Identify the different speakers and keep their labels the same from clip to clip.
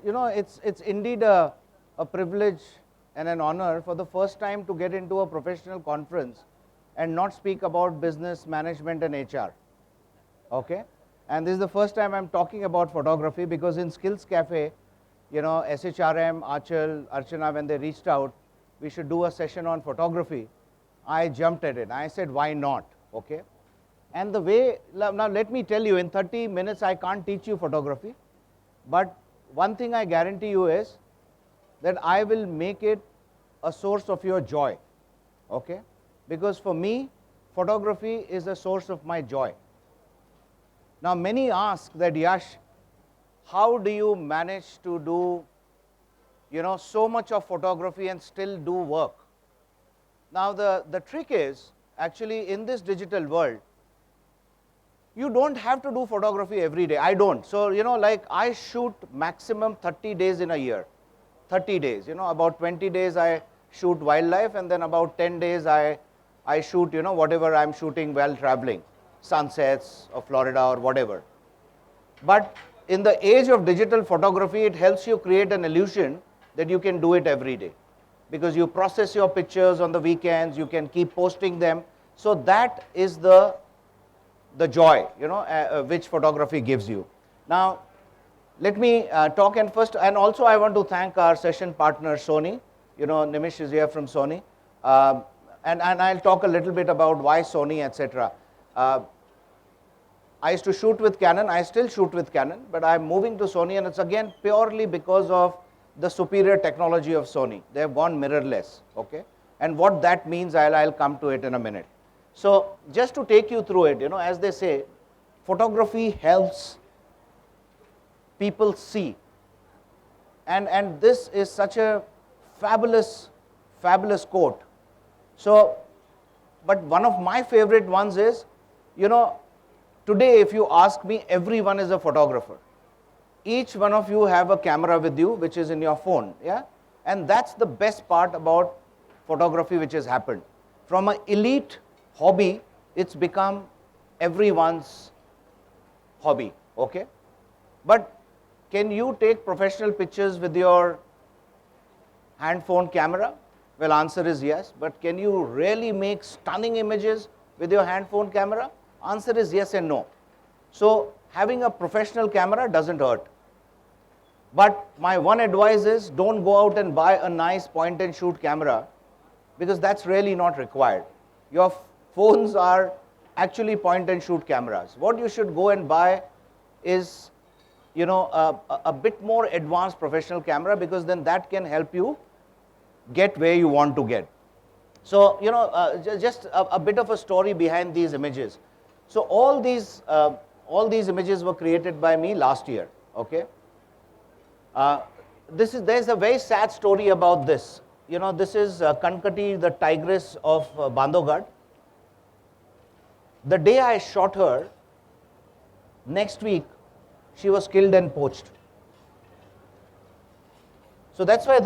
Speaker 1: You know, it's indeed a privilege and an honor for the first time to get into a professional conference and not speak about business management and HR. Okay? And this is the first time I'm talking about photography, because in Skills Cafe, you know, SHRM, Achal, Archana, when they reached out, we should do a session on photography. I jumped at it. I said, why not? Okay? And the way, now let me tell you, in 30 minutes I can't teach you photography, but one thing I guarantee you is that I will make it a source of your joy, okay? Because for me, photography is a source of my joy. Now many ask that, Yash, how do you manage to do, you know, so much of photography and still do work? Now the trick is, actually in this digital world, you don't have to do photography every day. I don't. So, you know, like I shoot maximum 30 days in a year. 30 days, you know, about 20 days I shoot wildlife, and then about 10 days I shoot, you know, whatever I'm shooting while traveling, sunsets of Florida or whatever. But in the age of digital photography, it helps you create an illusion that you can do it every day, because you process your pictures on the weekends, you can keep posting them. So that is the joy, you know, which photography gives you. Now, let me talk, and also I want to thank our session partner, Sony. You know, Nimish is here from Sony. And I'll talk a little bit about why Sony, etc. I used to shoot with Canon, I still shoot with Canon, but I'm moving to Sony, and it's again purely because of the superior technology of Sony. They have gone mirrorless, okay? And what that means, I'll come to it in a minute. So just to take you through it, you know, as they say, photography helps people see. And this is such a fabulous quote. So, but one of my favorite ones is, you know, today if you ask me, everyone is a photographer. Each one of you have a camera with you, which is in your phone, yeah? And that's the best part about photography which has happened. From an elite hobby, it's become everyone's hobby, okay? But can you take professional pictures with your hand phone camera? Well, answer is yes. But can you really make stunning images with your hand phone camera? Answer is yes and no. So having a professional camera doesn't hurt. But my one advice is, don't go out and buy a nice point and shoot camera, because that's really not required. Your phones are actually point and shoot cameras. What you should go and buy is, you know, a bit more advanced professional camera, because then that can help you get where you want to get. So, you know, just a bit of a story behind these images. So all these images were created by me last year, okay? There's a very sad story about this. You know, this is Kankati, the tigress of Bandhavgarh. The day I shot her, next week, she was killed and poached. So that's why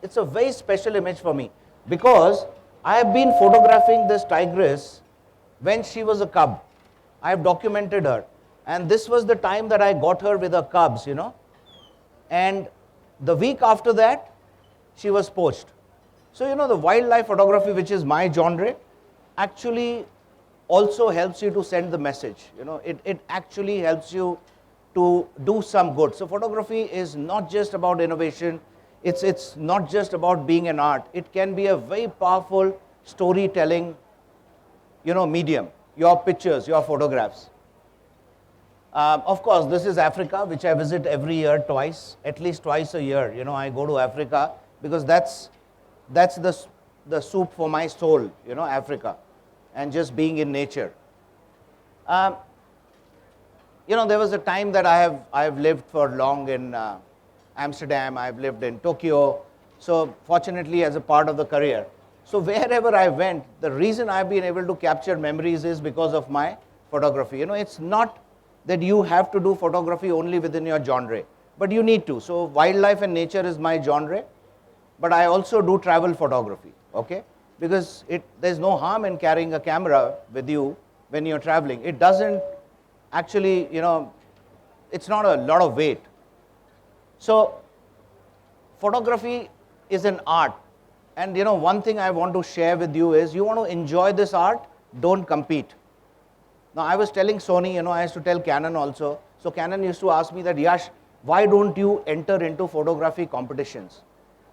Speaker 1: it's a very special image for me, because I have been photographing this tigress when she was a cub. I have documented her, and this was the time that I got her with her cubs, you know. And the week after that, she was poached. So, you know, the wildlife photography, which is my genre, actually also helps you to send the message. You know, it actually helps you to do some good. So photography is not just about innovation, it's not just about being an art. It can be a very powerful storytelling, you know, medium. Your pictures, your photographs. Of course, this is Africa, which I visit every year twice, at least twice a year. You know, I go to Africa because that's the soup for my soul, you know, Africa. and just being in nature. Um, there was a time that I have lived for long in Amsterdam, I've lived in Tokyo, so fortunately as a part of the career. So wherever I went, the reason I've been able to capture memories is because of my photography. It's not that you have to do photography only within your genre, but you need to. So wildlife and nature is my genre, but I also do travel photography, okay? Because there's no harm in carrying a camera with you when you're traveling. It doesn't actually, it's not a lot of weight. So photography is an art. And one thing I want to share with you is, you want to enjoy this art, don't compete. Now I was telling Sony, I used to tell Canon also. So Canon used to ask me that, Yash, why don't you enter into photography competitions?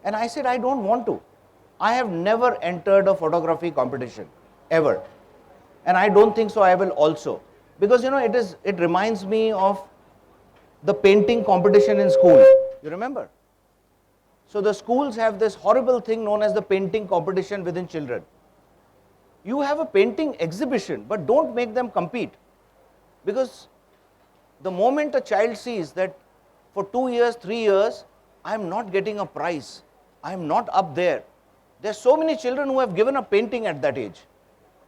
Speaker 1: And I said, I don't want to. I have never entered a photography competition, ever. And I don't think so I will also. Because it reminds me of the painting competition in school. You remember? So the schools have this horrible thing known as the painting competition within children. You have a painting exhibition, but don't make them compete. Because the moment a child sees that for 2 years, 3 years, I am not getting a prize, I am not up there. There are so many children who have given a painting at that age.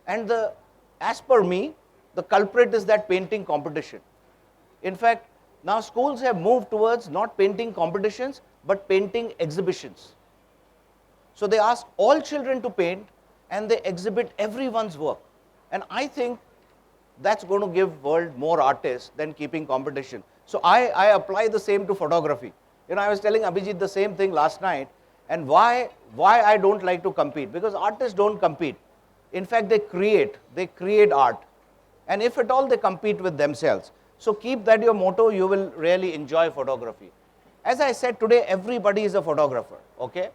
Speaker 1: And as per me, the culprit is that painting competition. In fact, now schools have moved towards not painting competitions, but painting exhibitions. So they ask all children to paint and they exhibit everyone's work. And I think that's going to give world more artists than keeping competition. So I apply the same to photography. I was telling Abhijit the same thing last night. And why I don't like to compete? Because artists don't compete. In fact, they create art. And if at all, they compete with themselves. So keep that your motto, you will really enjoy photography. As I said, today everybody is a photographer, okay?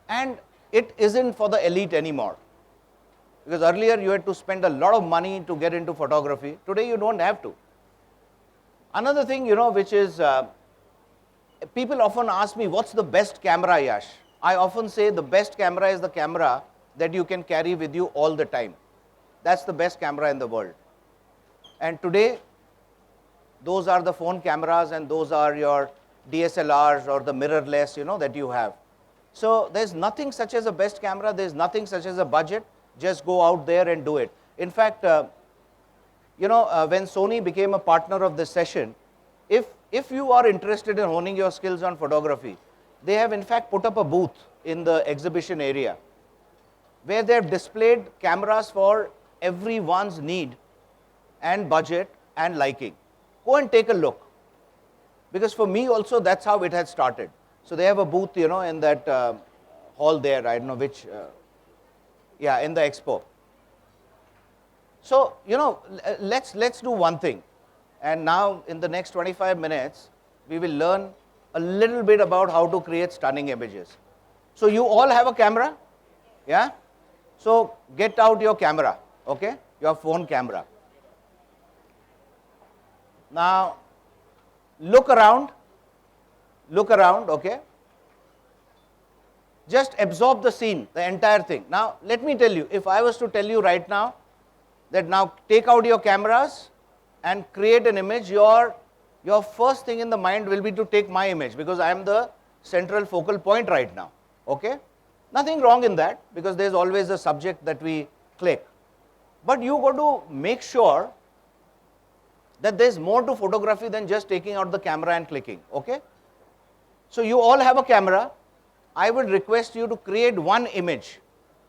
Speaker 1: And it isn't for the elite anymore. Because earlier you had to spend a lot of money to get into photography. Today you don't have to. Another thing, which is, people often ask me, what's the best camera, Yash? I often say the best camera is the camera that you can carry with you all the time. That's the best camera in the world. And today, those are the phone cameras and those are your DSLRs or the mirrorless, that you have. So there's nothing such as a best camera, there's nothing such as a budget, just go out there and do it. In fact, when Sony became a partner of this session, if you are interested in honing your skills on photography, they have in fact put up a booth in the exhibition area where they have displayed cameras for everyone's need and budget and liking. Go and take a look. Because for me also, that's how it had started. So they have a booth, in that hall there, I don't know which, in the expo. So, let's do one thing. And now, in the next 25 minutes, we will learn a little bit about how to create stunning images. So you all have a camera? Yeah? So get out your camera, okay? Your phone camera. Now, look around, okay? Just absorb the scene, the entire thing. Now, let me tell you, if I was to tell you right now, that now take out your cameras and create an image, your first thing in the mind will be to take my image, because I am the central focal point right now, okay? Nothing wrong in that, because there's always a subject that we click. But you got to make sure that there's more to photography than just taking out the camera and clicking, okay? So you all have a camera. I would request you to create one image,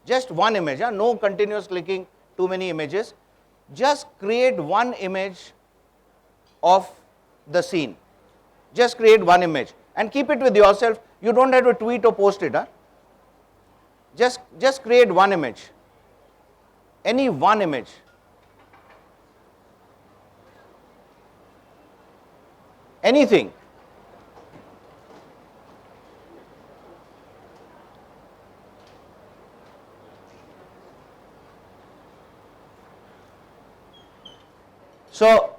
Speaker 1: just one image, no continuous clicking, too many images. Just create one image of the scene. Just create one image and keep it with yourself. You don't have to tweet or post it. Just create one image, any one image. Anything. So,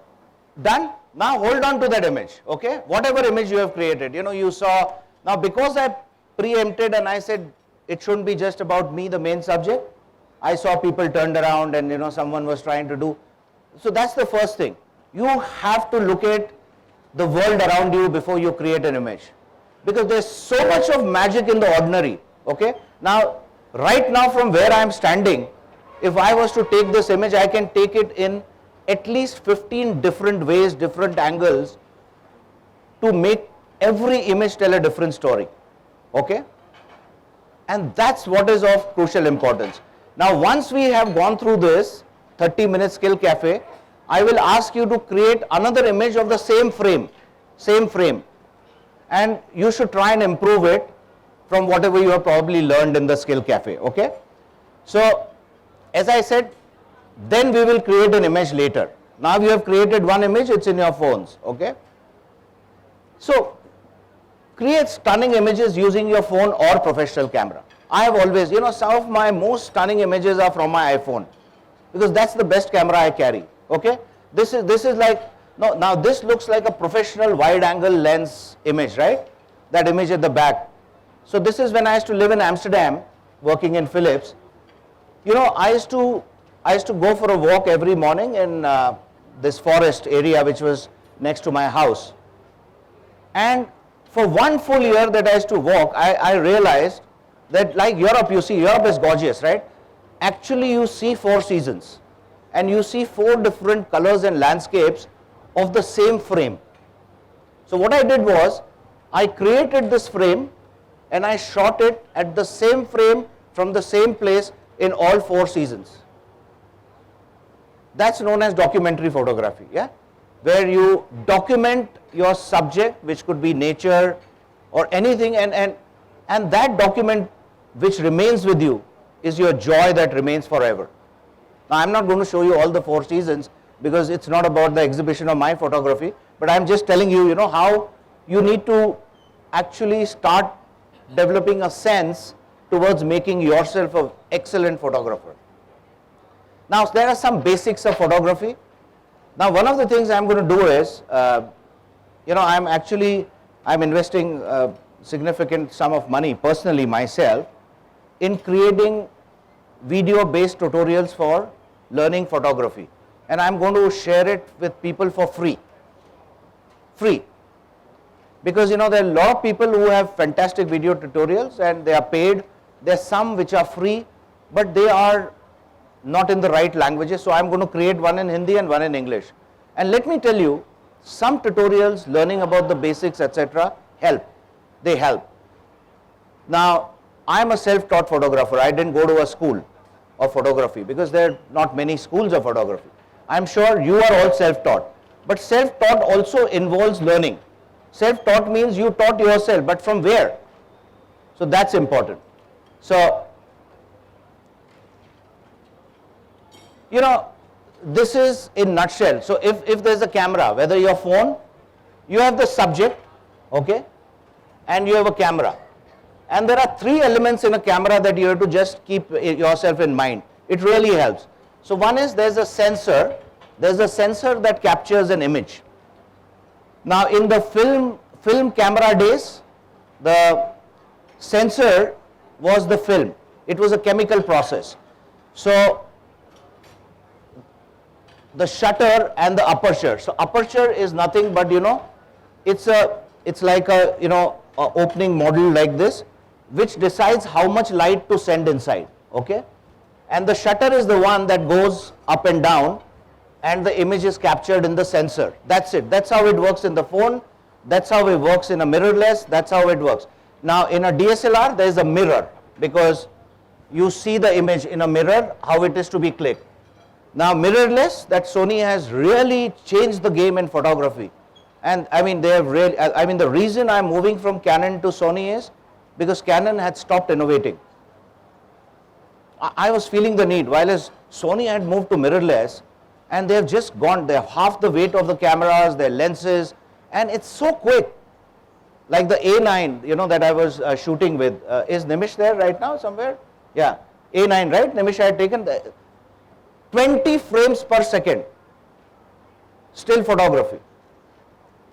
Speaker 1: done? Now hold on to that image, okay? Whatever image you have created, you saw. Now because I preempted and I said it shouldn't be just about me, the main subject, I saw people turned around and someone was trying to do. So that's the first thing. You have to look at the world around you before you create an image, because there's so much of magic in the ordinary. Okay, now right now from where I'm standing, if I was to take this image, I can take it in at least 15 different ways, different angles, to make every image tell a different story. Okay, and that's what is of crucial importance. Now once we have gone through this 30-minute skill cafe, I will ask you to create another image of the same frame, and you should try and improve it from whatever you have probably learned in the skill cafe. Okay, so as I said, then we will create an image later. Now you have created one image, it's in your phones. Okay, so create stunning images using your phone or professional camera. I have always, some of my most stunning images are from my iPhone, because that's the best camera I carry. Okay, this is like, no, now this looks like a professional wide angle lens image, right? That image at the back. So this is when I used to live in Amsterdam, working in Philips. I used to go for a walk every morning in this forest area which was next to my house. And for one full year that I used to walk, I realized that, like Europe, you see, Europe is gorgeous, right? Actually you see 4 seasons, and you see 4 different colors and landscapes of the same frame. So what I did was, I created this frame and I shot it at the same frame from the same place in all 4 seasons. That's known as documentary photography, yeah? Where you document your subject, which could be nature or anything, and that document which remains with you is your joy that remains forever. Now I'm not going to show you all the 4 seasons, because it's not about the exhibition of my photography, but I'm just telling you, how you need to actually start developing a sense towards making yourself an excellent photographer. Now there are some basics of photography. Now one of the things I'm going to do is, I'm investing a significant sum of money personally myself in creating video-based tutorials for learning photography, and I'm going to share it with people for free. Because there are a lot of people who have fantastic video tutorials and they are paid. There's some which are free, but they are not in the right languages, so I'm going to create one in Hindi and one in English. And let me tell you, some tutorials, learning about the basics, etc., they help. Now, I'm a self-taught photographer. I didn't go to a school of photography, because there are not many schools of photography. I'm sure you are all self-taught, but self-taught also involves learning. Self-taught means you taught yourself, but from where? So that's important. So, this is in nutshell. So if there's a camera, whether your phone, you have the subject, okay, and you have a camera. And there are 3 elements in a camera that you have to just keep yourself in mind. It really helps. So one is, there's a sensor that captures an image. Now in the film camera days, the sensor was the film. It was a chemical process. So the shutter and the aperture. So aperture is nothing but, it's like a opening model like this, which decides how much light to send inside. Okay, and the shutter is the one that goes up and down, and the image is captured in the sensor. That's it. That's how it works in the phone. That's how it works in a mirrorless. That's how it works. Now in a DSLR, there is a mirror, because you see the image in a mirror, how it is to be clicked. Now mirrorless, that Sony has really changed the game in photography. And the reason I'm moving from Canon to Sony is because Canon had stopped innovating. I was feeling the need, while as Sony had moved to mirrorless, and they've just gone, they have half the weight of the cameras, their lenses, and it's so quick. Like the A9, that I was shooting with. Is Nimish there right now somewhere? Yeah, A9, right? Nimish, I had taken 20 frames per second, still photography,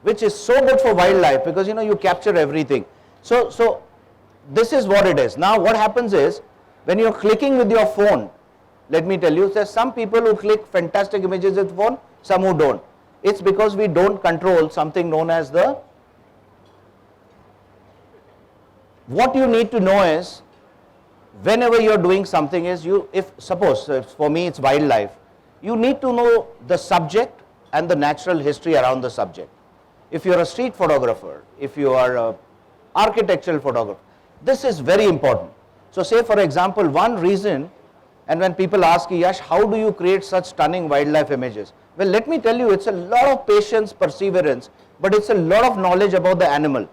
Speaker 1: which is so good for wildlife, because you capture everything. So this is what it is. Now what happens is, when you're clicking with your phone, Let me tell you, there's some people who click fantastic images with phone, some who don't. It's because we don't control something known as the, what you need to know is, whenever you're doing something is, suppose for me it's wildlife, you need to know the subject and the natural history around the subject. If you're a street photographer, if you are a architectural photographer, this is very important. So say for example, one reason, and when people ask, Yash, how do you create such stunning wildlife images? Well, let me tell you, it's a lot of patience, perseverance, but it's a lot of knowledge about the animal.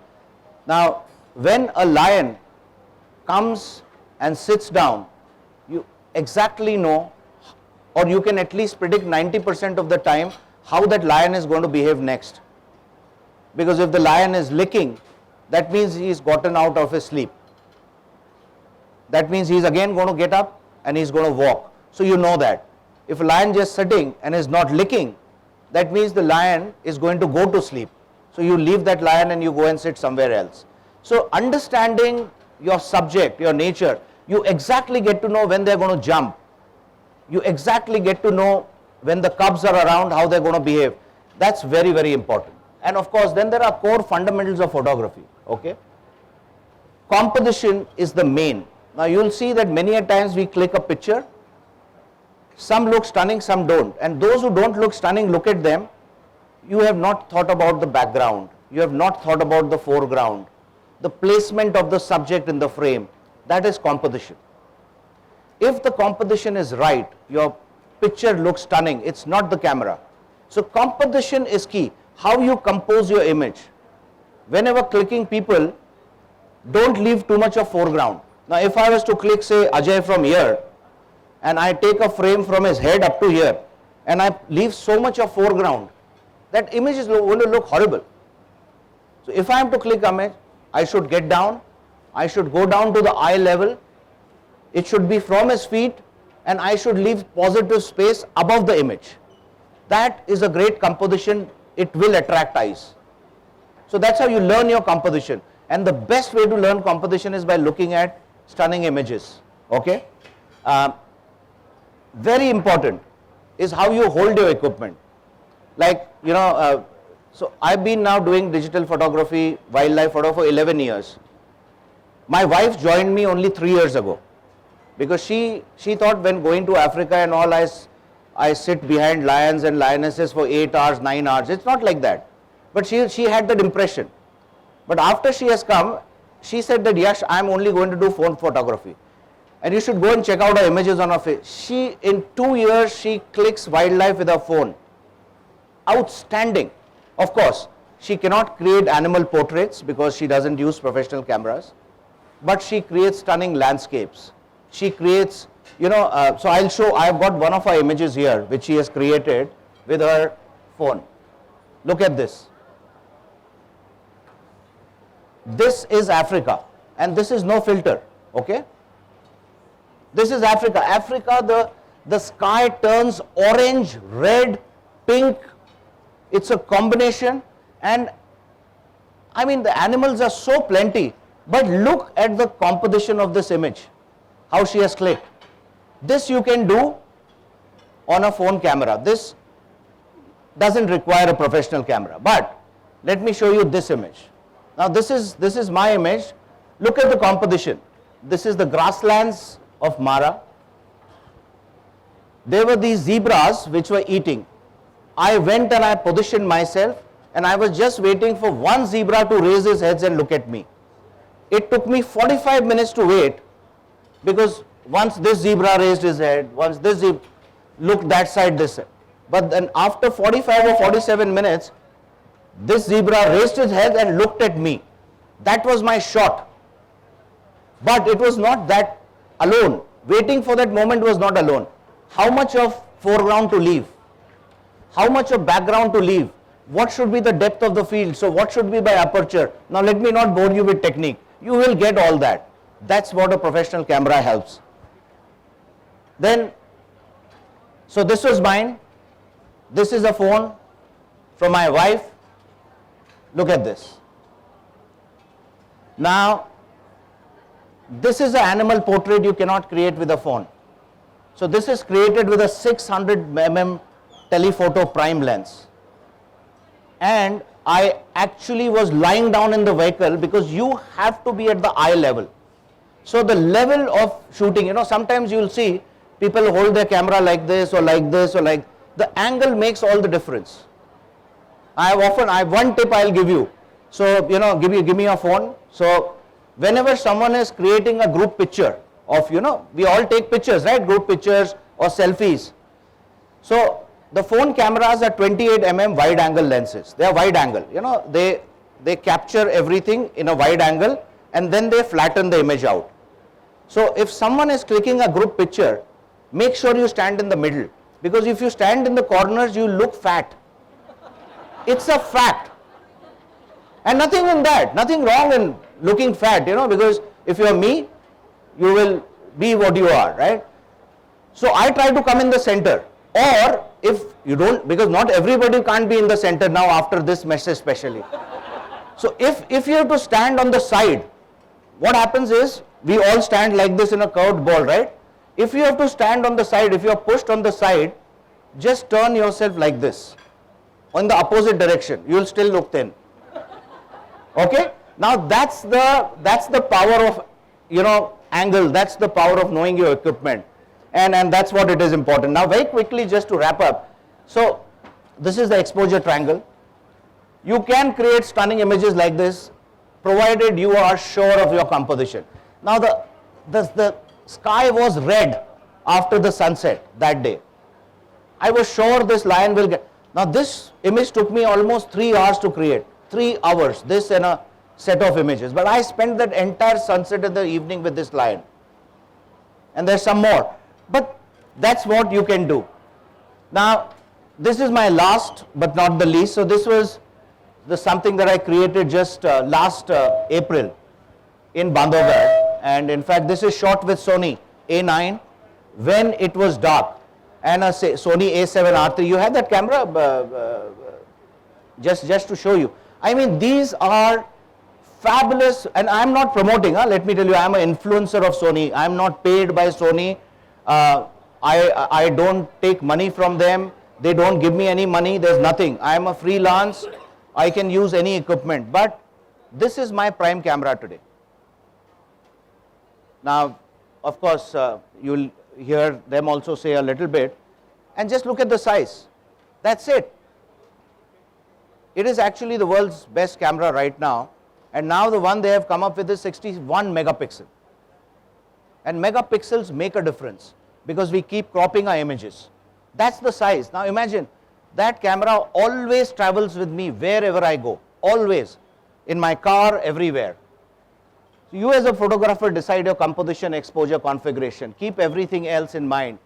Speaker 1: Now, when a lion comes and sits down, you exactly know, or you can at least predict 90% of the time how that lion is going to behave next. Because if the lion is licking, that means he's gotten out of his sleep. That means he's again going to get up and he's going to walk. So you know that. If a lion just sitting and is not licking, that means the lion is going to go to sleep. So you leave that lion and you go and sit somewhere else. So understanding your subject, your nature, you exactly get to know when they're going to jump. You exactly get to know when the cubs are around, how they're going to behave. That's very, very important. And of course, then there are core fundamentals of photography. Okay? Composition is the main. Now you'll see that many a times we click a picture, some look stunning, some don't. And those who don't look stunning, look at them. You have not thought about the background. You have not thought about the foreground. The placement of the subject in the frame. That is composition. If the composition is right, your picture looks stunning. It's not the camera. So composition is key. How you compose your image. Whenever clicking people, don't leave too much of foreground. Now if I was to click say Ajay from here, and I take a frame from his head up to here, and I leave so much of foreground, that image is going to look horrible. So if I am to click image, I should get down, I should go down to the eye level, it should be from his feet, and I should leave positive space above the image. That is a great composition, it will attract eyes. So that's how you learn your composition. And the best way to learn composition is by looking at stunning images. Okay? Very important is how you hold your equipment. Like, so I've been now doing digital photography, wildlife photo for 11 years. My wife joined me only 3 years ago because she thought when going to Africa and all, I sit behind lions and lionesses for 8 hours, 9 hours. It's not like that. But she had that impression. But after she has come, she said that, Yash, I'm only going to do phone photography. And you should go and check out her images on her face. In 2 years, she clicks wildlife with her phone. Outstanding. Of course, she cannot create animal portraits because she doesn't use professional cameras. But she creates stunning landscapes. She creates, so I'll show, I've got one of her images here, which she has created with her phone. Look at this. This is Africa, and this is no filter, okay? This is Africa. Africa, the sky turns orange, red, pink. It's a combination, and I mean the animals are so plenty, but look at the composition of this image, how she has clicked. This you can do on a phone camera. This doesn't require a professional camera, but let me show you this image. Now this is my image. Look at the composition. This is the grasslands of Mara. There were these zebras which were eating. I went and I positioned myself, and I was just waiting for one zebra to raise his head and look at me. It took me 45 minutes to wait, because once this zebra raised his head, once this zebra looked that side, this side. But then after 45 or 47 minutes, this zebra raised his head and looked at me. That was my shot. But it was not that alone. Waiting for that moment was not alone. How much of foreground to leave? How much of background to leave? What should be the depth of the field? So what should be by aperture? Now let me not bore you with technique. You will get all that. That's what a professional camera helps. Then, so this was mine. This is a phone from my wife. Look at this. Now, this is an animal portrait you cannot create with a phone. So this is created with a 600 mm telephoto prime lens. And I actually was lying down in the vehicle because you have to be at the eye level. So the level of shooting, sometimes you'll see people hold their camera like this or like this or like, the angle makes all the difference. I have one tip I'll give you. So, give me your phone. So whenever someone is creating a group picture of, we all take pictures, right? Group pictures or selfies. So the phone cameras are 28 mm wide angle lenses. They are wide angle, they capture everything in a wide angle and then they flatten the image out. So if someone is clicking a group picture, make sure you stand in the middle, because if you stand in the corners, you look fat. It's a fact. And nothing in that, nothing wrong in looking fat, because if you are me, you will be what you are, right? So I try to come in the center. Or if you don't, because not everybody can't be in the center now after this message especially. So if you have to stand on the side, what happens is, we all stand like this in a curved ball, right? If you have to stand on the side, if you are pushed on the side, just turn yourself like this, in the opposite direction. You will still look thin. Okay? Now that's the power of, angle. That's the power of knowing your equipment. And that's what it is important. Now very quickly, just to wrap up. So this is the exposure triangle. You can create stunning images like this, provided you are sure of your composition. Now the sky was red after the sunset that day. I was sure this lion will get. Now this image took me almost 3 hours to create. 3 hours, this and a set of images. But I spent that entire sunset in the evening with this lion. And there's some more. But that's what you can do. Now this is my last but not the least. So this was something that I created just last April in Bandhavgarh. And in fact, this is shot with Sony A9 when it was dark, and a Sony A7R3. You have that camera? Just to show you. I mean, these are fabulous, and I'm not promoting, let me tell you, I'm an influencer of Sony. I'm not paid by Sony. I don't take money from them. They don't give me any money. There's nothing. I'm a freelance. I can use any equipment. But this is my prime camera today. Now, of course, you'll hear them also say a little bit. And just look at the size. That's it. It is actually the world's best camera right now. And now the one they have come up with is 61 megapixel. And megapixels make a difference because we keep cropping our images. That's the size. Now imagine, that camera always travels with me wherever I go. Always. In my car, everywhere. So you as a photographer decide your composition, exposure, configuration. Keep everything else in mind.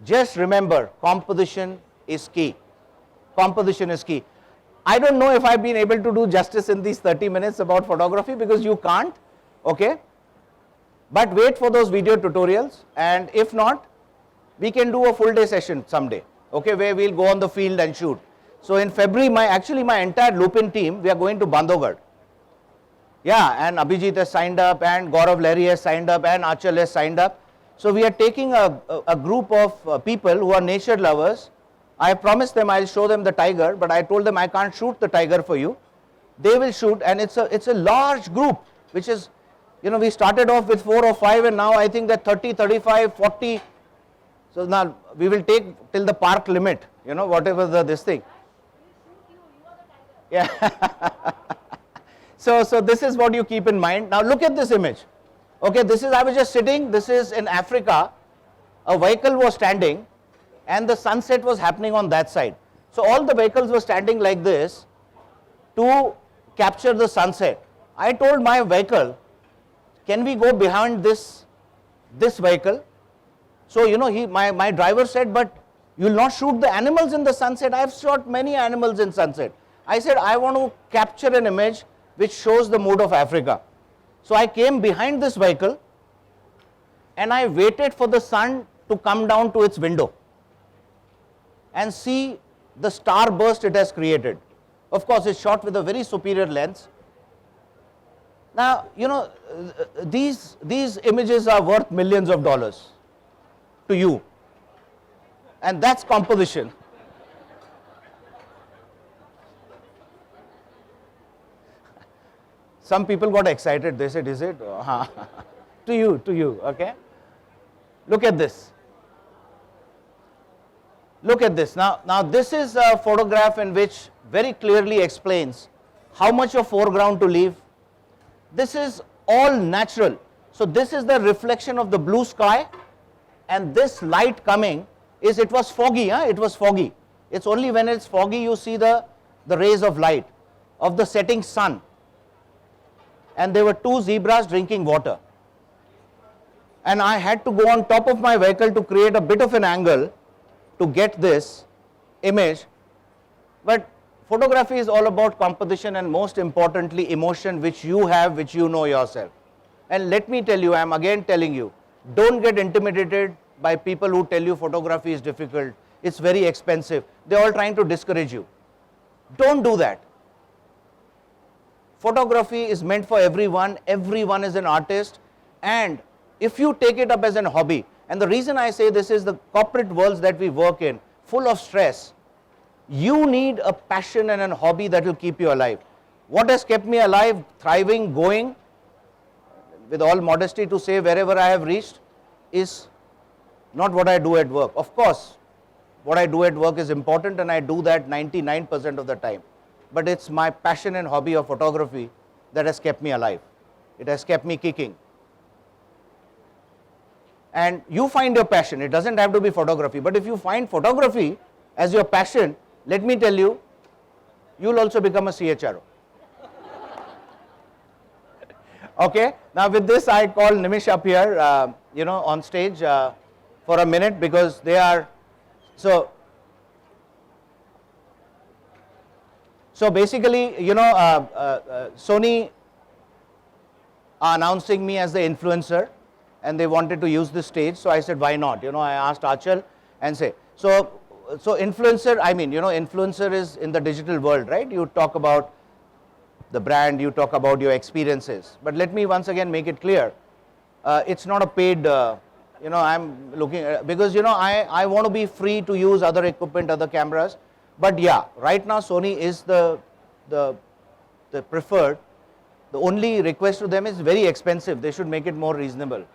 Speaker 1: Just remember, composition is key. Composition is key. I don't know if I've been able to do justice in these 30 minutes about photography, because you can't, okay? But wait for those video tutorials, and if not, we can do a full day session someday, okay, where we'll go on the field and shoot. So in February, my entire Lupin team, we are going to Bandhavgarh. Yeah, and Abhijit has signed up, and Gaurav Lahiri has signed up, and Achal has signed up. So we are taking a group of people who are nature lovers. I promised them I'll show them the tiger, but I told them I can't shoot the tiger for you. They will shoot, and it's a large group, which is, we started off with 4 or 5, and now I think that 30, 35, 40. So now we will take till the park limit, whatever this thing. Yeah. So this is what you keep in mind. Now look at this image. Okay, I was just sitting, this is in Africa. A vehicle was standing, and the sunset was happening on that side. So all the vehicles were standing like this to capture the sunset. I told my vehicle, can we go behind this vehicle? So, my driver said, but you will not shoot the animals in the sunset. I have shot many animals in sunset. I said, I want to capture an image which shows the mood of Africa. So I came behind this vehicle, and I waited for the sun to come down to its window and see the star burst it has created. Of course, it's shot with a very superior lens. Now, these images are worth millions of dollars to you. And that's composition. Some people got excited. They said, is it? To you, okay? Look at this. Look at this. Now this is a photograph in which very clearly explains how much of foreground to leave. This is all natural. So this is the reflection of the blue sky, and this light coming is, it was foggy, it was foggy. It's only when it's foggy you see the rays of light of the setting sun. And there were two zebras drinking water. And I had to go on top of my vehicle to create a bit of an angle to get this image. But photography is all about composition and most importantly emotion which you have, which you know yourself. And let me tell you, I am again telling you, don't get intimidated by people who tell you photography is difficult, it's very expensive. They're all trying to discourage you. Don't do that. Photography is meant for everyone. Everyone is an artist. And if you take it up as an hobby, and the reason I say this is the corporate worlds that we work in, full of stress, you need a passion and a hobby that will keep you alive. What has kept me alive, thriving, going, with all modesty to say, wherever I have reached, is not what I do at work. Of course, what I do at work is important and I do that 99% of the time. But it's my passion and hobby of photography that has kept me alive. It has kept me kicking. And you find your passion. It doesn't have to be photography. But if you find photography as your passion, let me tell you, you'll also become a CHRO. Okay, now with this I call Nimish up here, on stage for a minute, because they are, so basically, Sony are announcing me as the influencer and they wanted to use this stage, so I said, why not? I asked Achal and say, so influencer, influencer is in the digital world, right? You talk about the brand, you talk about your experiences. But let me once again make it clear, it's not a paid, I'm looking, because I want to be free to use other equipment, other cameras. But yeah, right now Sony is the preferred. The only request to them is very expensive. They should make it more reasonable.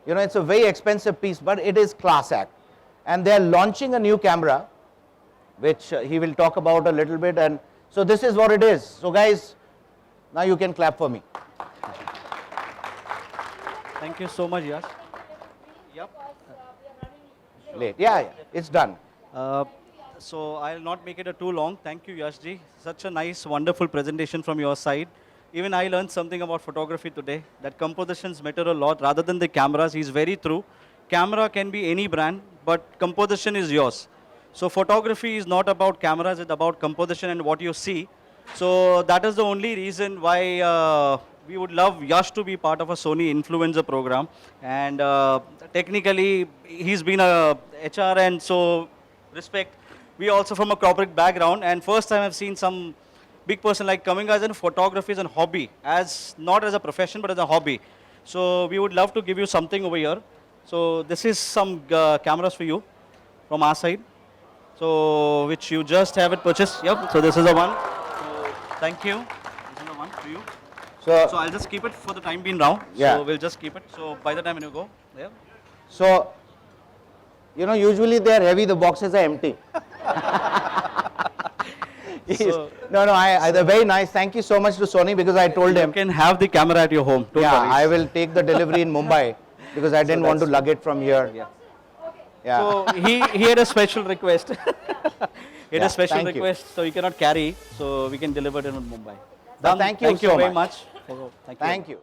Speaker 1: It's a very expensive piece, but it is class act. And they are launching a new camera, which he will talk about a little bit. And so this is what it is. So guys, now you can clap for me.
Speaker 2: Thank you so much, Yash. Yep.
Speaker 1: Late. Yeah, it's done.
Speaker 2: So I'll not make it too long. Thank you, Yashji. Such a nice, wonderful presentation from your side. Even I learned something about photography today, that compositions matter a lot rather than the cameras. He's very true. Camera can be any brand, but composition is yours. So photography is not about cameras, it's about composition and what you see. So that is the only reason why we would love Yash to be part of a Sony influencer program. And technically, he's been a HR, and so respect. We also from a corporate background, and first time I've seen some big person like coming as in photography as a hobby, as not as a profession but as a hobby. So we would love to give you something over here. So this is some cameras for you from our side. So which you just have it purchased. Yep. So this is the one. So thank you. This is the one for you. So I'll just keep it for the time being now.
Speaker 1: Yeah.
Speaker 2: So we'll just keep it. So by the time when you go, yeah.
Speaker 1: So, usually they are heavy, the boxes are empty.
Speaker 2: So,
Speaker 1: they're very nice. Thank you so much to Sony, because I told him.
Speaker 2: you can have the camera at your home. Don't worry.
Speaker 1: I will take the delivery in Mumbai, because I didn't want to lug it from here.
Speaker 2: Yeah.
Speaker 1: Yeah.
Speaker 2: So he had a special request. He had a special
Speaker 1: thank you.
Speaker 2: request, so he cannot carry, so we can deliver it in Mumbai.
Speaker 1: Thank you
Speaker 2: Thank you
Speaker 1: so
Speaker 2: very
Speaker 1: much.
Speaker 2: much.
Speaker 1: Thank you.